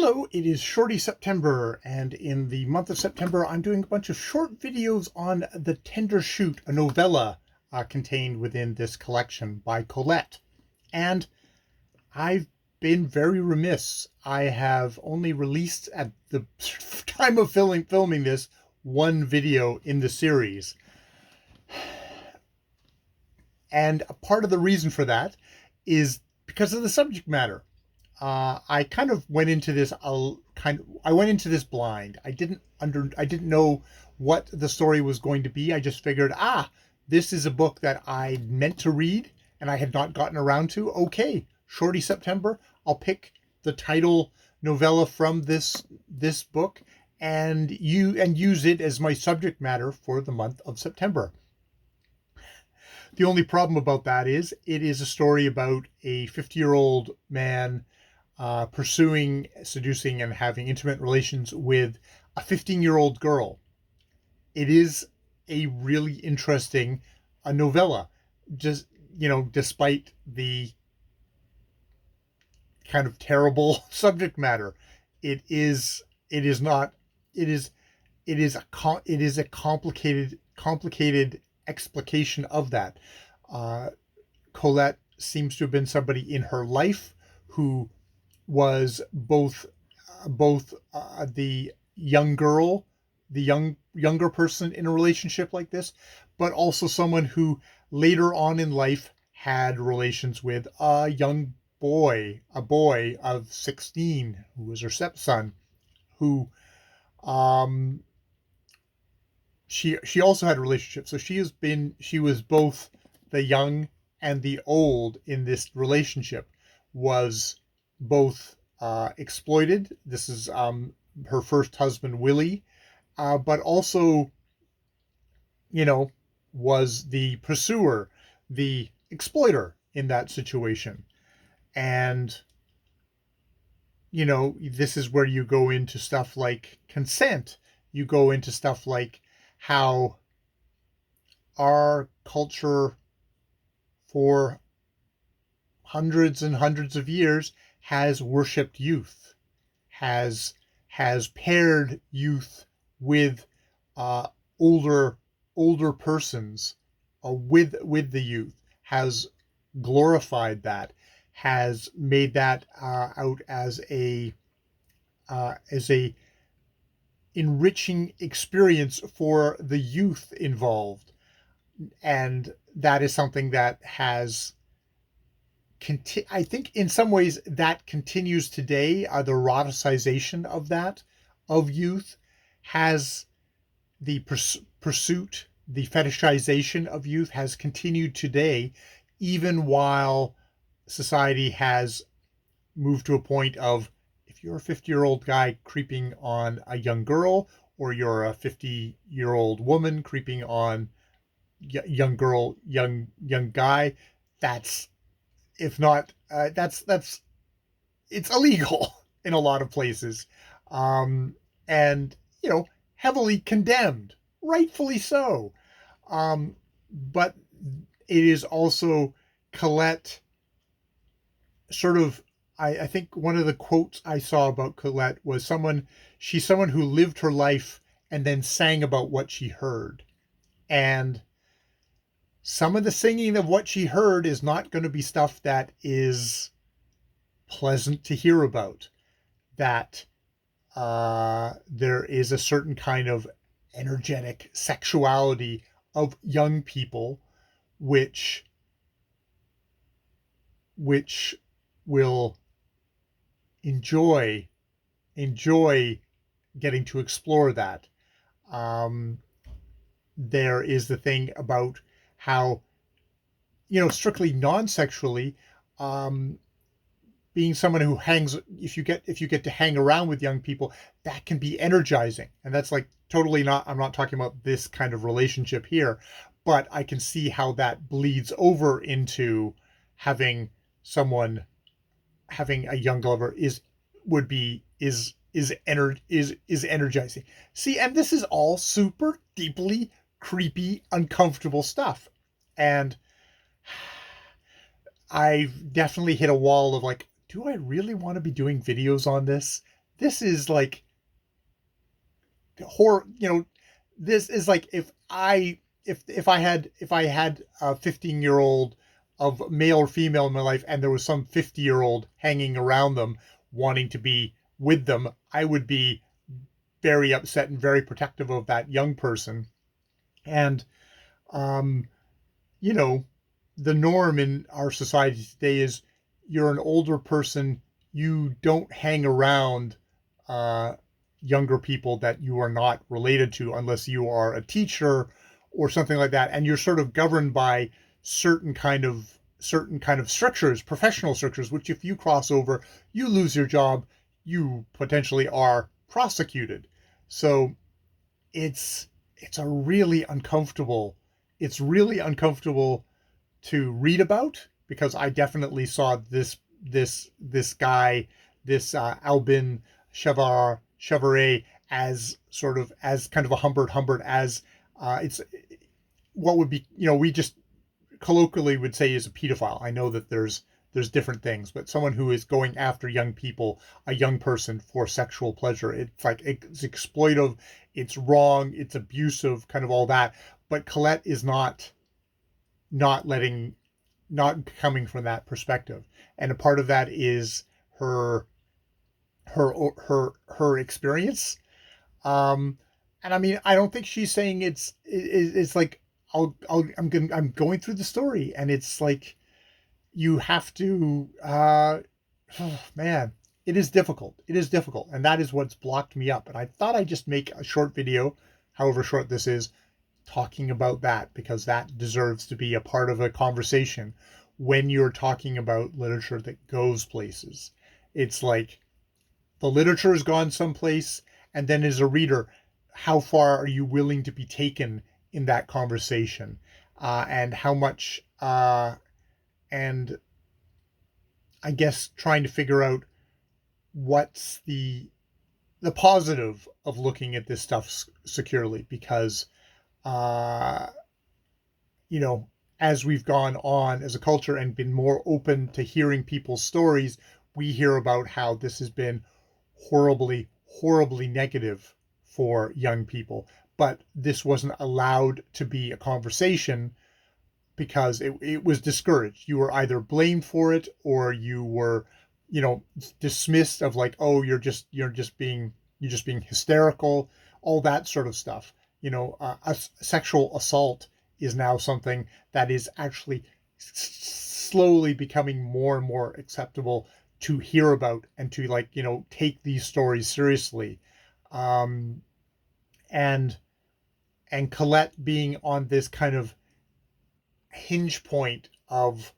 Hello, it is Shorty September, and in the month of September, I'm doing a bunch of short videos on The Tender Shoot, a novella contained within this collection by Colette. And I've been very remiss. I have only released, at the time of filming this, one video in the series. And a part of the reason for that is because of the subject matter. I kind of went into this blind. I didn't know what the story was going to be. I just figured, this is a book that I meant to read and I had not gotten around to. Okay, Shorty September. I'll pick the title novella from this book and use it as my subject matter for the month of September. The only problem about that is it is a story about a 50-year-old man pursuing, seducing, and having intimate relations with a 15-year-old girl. It is a really interesting novella, just, despite the kind of terrible subject matter. It is a complicated explication of that. Colette seems to have been somebody in her life who was both the young girl, the younger person in a relationship like this, but also someone who later on in life had relations with a young boy, a boy of 16, who was her stepson, who she also had a relationship. So she was both the young and the old in this relationship, was both exploited. This is her first husband, Willie, but also, was the pursuer, the exploiter in that situation. And, this is where you go into stuff like consent. You go into stuff like how our culture for hundreds and hundreds of years has worshipped youth, has paired youth with older persons, with the youth, has glorified that, has made that out as a enriching experience for the youth involved. And that is something that has I think in some ways that continues today. The eroticization of that, of youth, has the pursuit, the fetishization of youth has continued today, even while society has moved to a point of, if you're a 50-year-old guy creeping on a young girl, or you're a 50-year-old woman creeping on young girl, young guy, that's, if not, that's it's illegal in a lot of places, and heavily condemned, rightfully so. But it is also Colette sort of. I think one of the quotes I saw about Colette was she's someone who lived her life and then sang about what she heard, and some of the singing of what she heard is not going to be stuff that is pleasant to hear about. That there is a certain kind of energetic sexuality of young people, which will enjoy getting to explore that. There is the thing about how, strictly non-sexually, being someone who hangs, if you get to hang around with young people, that can be energizing. And that's like totally not, I'm not talking about this kind of relationship here, but I can see how that bleeds over into having a young lover is energizing. See, and this is all super deeply creepy, uncomfortable stuff. And I've definitely hit a wall of like, do I really want to be doing videos on this? this is like horror, this is like if I had a 15-year-old of male or female in my life and there was some 50-year-old hanging around them wanting to be with them, I would be very upset and very protective of that young person. And um you know, the norm in our society today is you're an older person, you don't hang around uh, younger people that you are not related to unless you are a teacher or something like that, and you're sort of governed by certain kind of structures, professional structures, which if you cross over, you lose your job, you potentially are prosecuted. So it's it's a really uncomfortable it's really uncomfortable to read about because I definitely saw this guy, this Albin Chevalier, as sort of as kind of a Humbert as it's what would be, we just colloquially would say is a pedophile. I know that there's different things, but someone who is going after young people, a young person for sexual pleasure. It's like it's exploitive, it's wrong, it's abusive, kind of all that. But Colette is not letting not coming from that perspective, and a part of that is her her experience. Um, and I mean, I don't think she's saying it's like I'm going through the story, and it's like you have to. Oh, man, it is difficult. It is difficult, and that is what's blocked me up. And I thought I'd just make a short video, however short this is, talking about that because that deserves to be a part of a conversation when you're talking about literature that goes places. It's like the literature has gone someplace, and then as a reader, how far are you willing to be taken in that conversation, and how much, and I guess trying to figure out what's the positive of looking at this stuff securely because uh, you know, as we've gone on as a culture and been more open to hearing people's stories, we hear about how this has been horribly, horribly negative for young people. But this wasn't allowed to be a conversation because it was discouraged. You were either blamed for it or you were, dismissed of like, oh, you're just being hysterical, all that sort of stuff. A sexual assault is now something that is actually slowly becoming more and more acceptable to hear about and to like take these stories seriously. um and and Colette being on this kind of hinge point of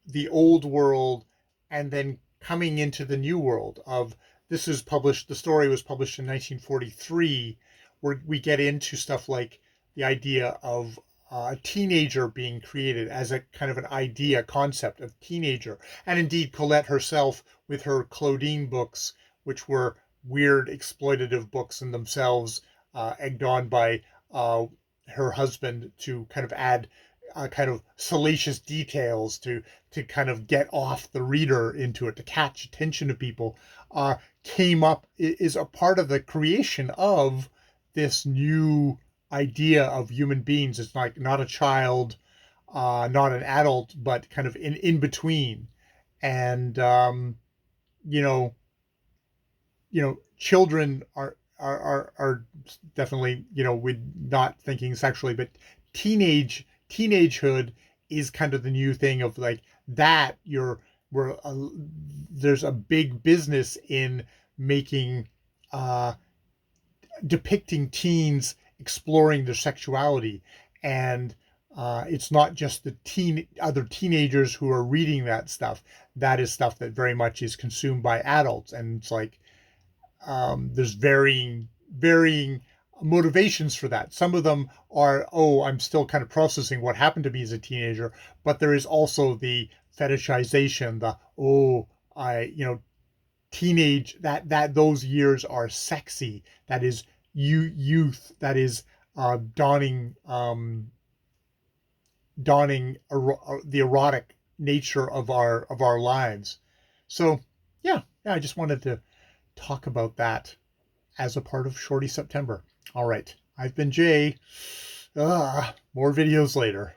the old world and then coming into the new world of the story was published in 1943, where we get into stuff like the idea of a teenager being created as a kind of an idea concept of teenager. And indeed Colette herself with her Claudine books, which were weird exploitative books in themselves, egged on by her husband to kind of add kind of salacious details to kind of get off the reader into it, to catch attention of people, came up is a part of the creation of this new idea of human beings. It's like not a child, not an adult, but kind of in between. And you know, children are definitely, with not thinking sexually, but teenagehood is kind of the new thing of like that we're there's a big business in making uh depicting teens exploring their sexuality. And it's not just the other teenagers who are reading that stuff. That is stuff that very much is consumed by adults, and it's like there's varying motivations for that. Some of them are, oh, I'm still kind of processing what happened to me as a teenager, but there is also the fetishization, the oh, teenage, that those years are sexy. That is youth. That is dawning the erotic nature of our lives. So yeah, I just wanted talk about that as a part of Shorty September. All right. I've been Jay. More videos later.